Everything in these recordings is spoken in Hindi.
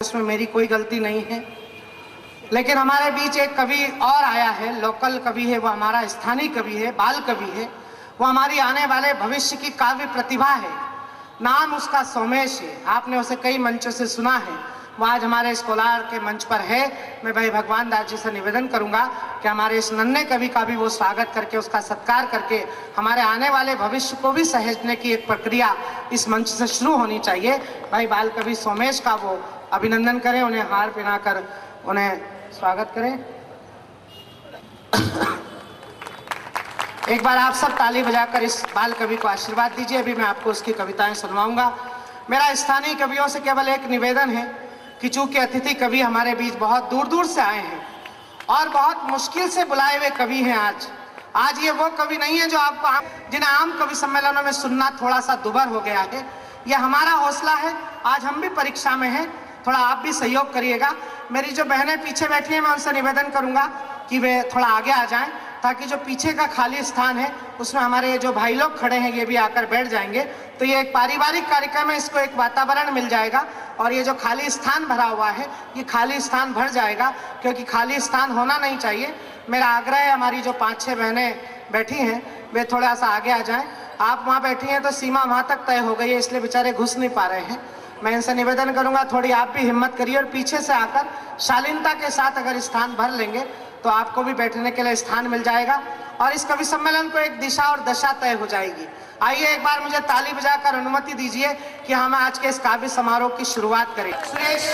इसमें मेरी कोई गलती नहीं है। लेकिन हमारे बीच एक कवि और आया है, लोकल कवि है, वो हमारा स्थानीय कवि है, बाल कवि है, वो हमारी आने वाले भविष्य की काव्य प्रतिभा है। नाम उसका सोमेश है, आपने उसे कई मंचों से सुना है। वो आज हमारे इस कोलार के मंच पर है। मैं भाई भगवान दास जी से निवेदन करूंगा कि हमारे इस नन्हे कवि का भी वो स्वागत करके, उसका सत्कार करके, हमारे आने वाले भविष्य को भी सहेजने की एक प्रक्रिया इस मंच से शुरू होनी चाहिए। भाई बाल कवि सोमेश का वो अभिनंदन करें, उन्हें हार पहनाकर उन्हें स्वागत करें। एक बार आप सब ताली बजाकर इस बाल कवि को आशीर्वाद दीजिए। अभी मैं आपको उसकी कविताएं सुनवाऊंगा। मेरा स्थानीय कवियों से केवल एक निवेदन है कि चूंकि अतिथि कवि हमारे बीच बहुत दूर दूर से आए हैं और बहुत मुश्किल से बुलाए हुए कवि हैं, आज ये वो कवि नहीं है जो आपको जिन्हें आम कवि सम्मेलनों में सुनना थोड़ा सा दुभर हो गया है। ये हमारा हौसला है। आज हम भी परीक्षा में हैं, थोड़ा आप भी सहयोग करिएगा। मेरी जो बहनें पीछे बैठी हैं, मैं उनसे निवेदन करूंगा कि वे थोड़ा आगे आ जाएं, ताकि जो पीछे का खाली स्थान है उसमें हमारे जो भाई लोग खड़े हैं ये भी आकर बैठ जाएंगे। तो ये एक पारिवारिक कार्यक्रम है, इसको एक वातावरण मिल जाएगा और ये जो खाली स्थान भरा हुआ है ये खाली स्थान भर जाएगा, क्योंकि खाली स्थान होना नहीं चाहिए। मेरा आग्रह है, हमारी जो 5-6 बहनें बैठी हैं वे थोड़ा सा आगे आ जाएं। आप वहाँ बैठी हैं तो सीमा वहाँ तक तय हो गई है, इसलिए बेचारे घुस नहीं पा रहे हैं। मैं इनसे निवेदन करूंगा थोड़ी आप भी हिम्मत करिए और पीछे से आकर शालीनता के साथ अगर स्थान भर लेंगे तो आपको भी बैठने के लिए स्थान मिल जाएगा और इस कवि सम्मेलन को एक दिशा और दशा तय हो जाएगी। आइए एक बार मुझे ताली बजाकर अनुमति दीजिए कि हम आज के इस काव्य समारोह की शुरुआत करें। सुरेश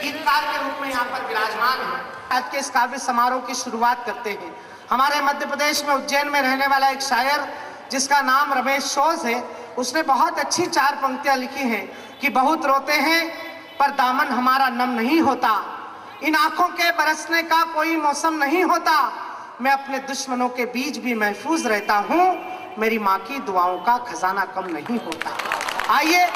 गीतकार के रूप में यहाँ पर विराजमान है। आज के इस काव्य समारोह की शुरुआत करते हैं। हमारे मध्य प्रदेश में उज्जैन में रहने वाला एक शायर जिसका नाम रमेश सोज है, उसने बहुत अच्छी 4 पंक्तियां लिखी हैं कि बहुत रोते हैं पर दामन हमारा नम नहीं होता, इन आंखों के बरसने का कोई मौसम नहीं होता, मैं अपने दुश्मनों के बीच भी महफूज रहता हूँ, मेरी माँ की दुआओं का खजाना कम नहीं होता। आइए,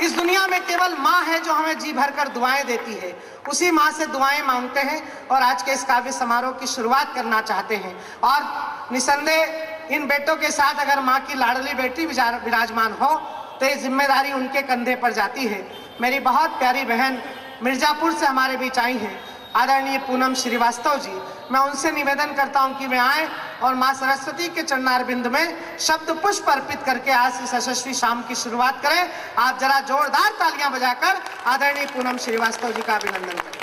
इस दुनिया में केवल माँ है जो हमें जी भरकर दुआएं देती है, उसी माँ से दुआएं मांगते हैं और आज के इस काव्य समारोह की शुरुआत करना चाहते हैं। और निसंदेह इन बेटों के साथ अगर माँ की लाडली बेटी विराजमान हो तो ये जिम्मेदारी उनके कंधे पर जाती है। मेरी बहुत प्यारी बहन मिर्जापुर से हमारे बीच आई हैं, आदरणीय पूनम श्रीवास्तव जी। मैं उनसे निवेदन करता हूं कि वे आए और मां सरस्वती के चरणारविंद में शब्द पुष्प अर्पित करके आज इस यशस्वी शाम की शुरुआत करें। आप जरा जोरदार तालियां बजाकर आदरणीय पूनम श्रीवास्तव जी का अभिनंदन करें।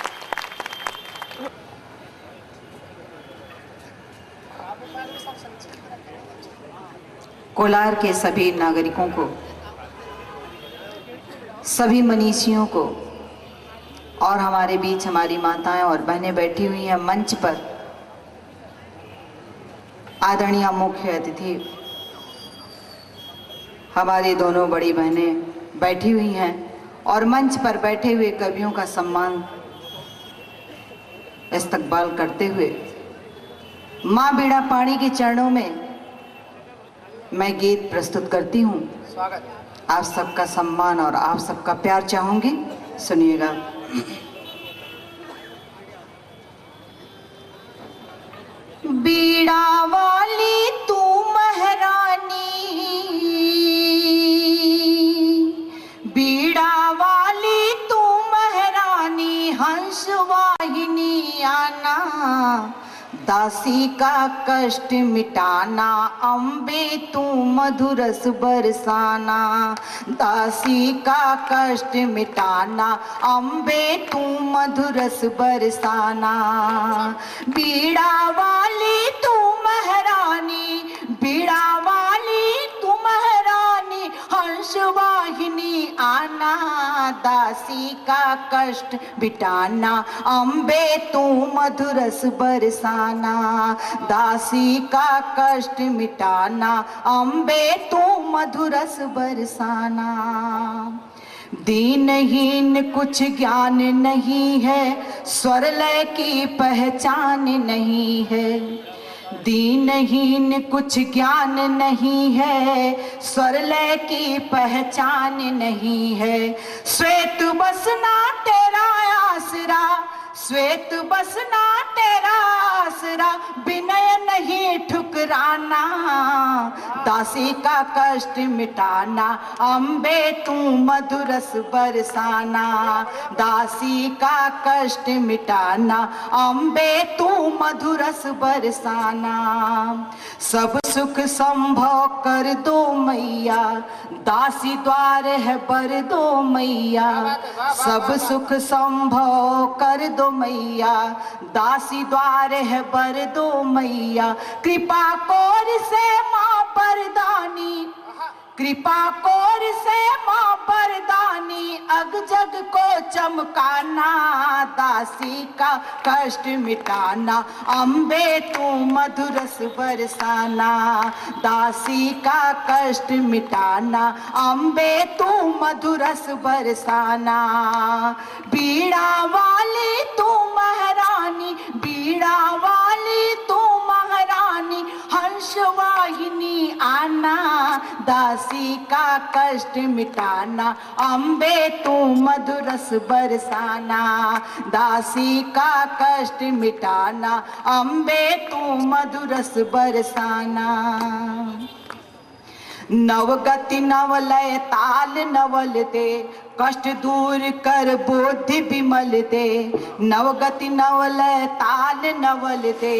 कोलार के सभी नागरिकों को, सभी मनीषियों को और हमारे बीच हमारी माताएं और बहनें बैठी हुई हैं मंच पर, आदरणीय मुख्य अतिथि हमारी दोनों बड़ी बहनें बैठी हुई हैं और मंच पर बैठे हुए कवियों का सम्मान इस्तकबाल करते हुए मां बीड़ा पाणी के चरणों में मैं गीत प्रस्तुत करती हूँ। स्वागत। आप सबका सम्मान और आप सबका प्यार चाहूंगी, सुनिएगा। बीड़ा वाली तू महारानी, बीड़ा वाली तू महारानी, हंस वाहिनी आना, दासी का कष्ट मिटाना, अम्बे तू मधुरस बरसाना, दासी का कष्ट मिटाना, अम्बे तू मधुरस बरसाना, बीड़ा वाली तू महारानी, बीड़ा वाली तू महारानी, हंस वाहिनी आना, दासी का कष्ट मिटाना, अम्बे तू मधुरस बरसाना, दासी का कष्ट मिटाना, अम्बे तू मधुरस बरसाना। दीनहीन कुछ ज्ञान नहीं है, स्वर लय की पहचान नहीं है, दीनहीन कुछ ज्ञान नहीं है, स्वर लय की पहचान नहीं है, श्वेत बसना तेरा आसरा, श्वेत बसना तेरा आसरा, विनय नहीं नहीं ठुकराना, दासी का कष्ट मिटाना, अम्बे तू मधुरस बरसाना। दासी का कष्ट मिटाना, अम्बे तू मधुरस बरसाना। सब सुख संभव कर दो मैया, दासी द्वार है बर दो मैया। सब सुख संभव कर दो मैया, दासी द्वार है बर दो मैया। कृपा कोर से माँ परदानी, कृपा कोर से माँ परदानी, अग जग को चमकाना। दासी का कष्ट मिटाना, अम्बे तू मधुरस बरसाना। दासी का कष्ट मिटाना, अम्बे तू मधुरस बरसाना। बीड़ा वाली तू महारानी, बीड़ा वाली तू महारानी, हंस वाहिनी आना। दासी का कष्ट मिटाना, अम्बे तू मधुरस बरसाना। दासी का कष्ट मिटाना, अम्बे तू मधुरस बरसाना। नवगति नवलय ताल नवल दे, कष्ट दूर कर बुद्धि विमल दे। नवगति नवलय ताल नवल दे,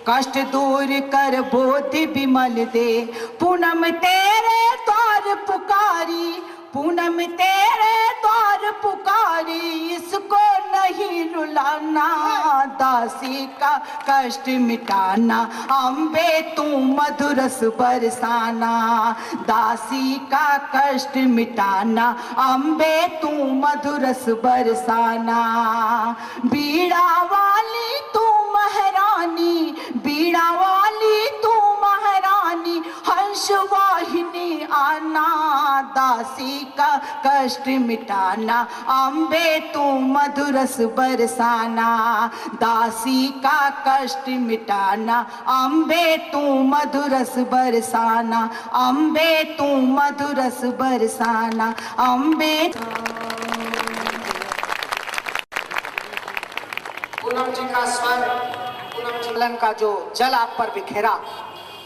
कष्ट दूर कर बुद्धि विमल दे। पूनम तेरे द्वार पुकारी, पूनम तेरे द्वार पुकारी, इसको नहीं रुलाना। दासी का कष्ट मिटाना, अम्बे तू मधुरस बरसाना। दासी का कष्ट मिटाना, अम्बे तू मधुरस बरसाना। बीड़ा वाली तू महारानी, बीड़ा वाली तू महारानी, हंस वाहिनी आना। दासी का कष्ट मिटाना, अम्बे तू मधुरस बरसाना। दासी का कष्ट मिटाना, अम्बे तू मधुरस बरसाना। अम्बे तू मधुरस बरसाना, अम्बे। पूनम जी का स्वर, पूनम जी का जो जल आप पर बिखेरा,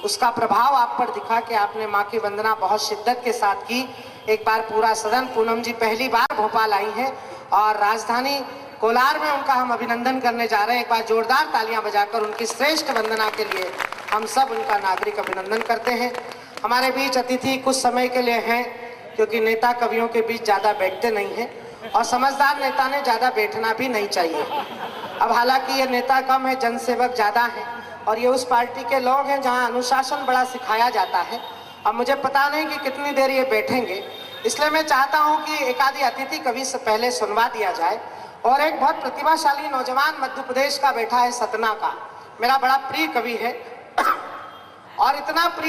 उसका प्रभाव आप पर दिखा कि आपने माँ की वंदना बहुत शिद्दत के साथ की। एक बार पूरा सदन, पूनम जी पहली बार भोपाल आई हैं और राजधानी कोलार में उनका हम अभिनंदन करने जा रहे हैं। एक बार जोरदार तालियां बजाकर उनकी श्रेष्ठ वंदना के लिए हम सब उनका नागरिक अभिनंदन करते हैं। हमारे बीच अतिथि कुछ समय के लिए हैं, क्योंकि नेता कवियों के बीच ज़्यादा बैठते नहीं हैं और समझदार नेता ने ज़्यादा बैठना भी नहीं चाहिए। अब हालांकि ये नेता कम है, जनसेवक ज़्यादा है और ये उस पार्टी के लोग हैं जहाँ अनुशासन बड़ा सिखाया जाता है। अब मुझे पता नहीं कि कितनी देर ये बैठेंगे, इसलिए मैं चाहता हूँ कि एक आधी अतिथि कवि से पहले सुनवा दिया जाए। और एक बहुत प्रतिभाशाली नौजवान मध्य प्रदेश का बैठा है, सतना का, मेरा बड़ा प्रिय कवि है और इतना प्रिय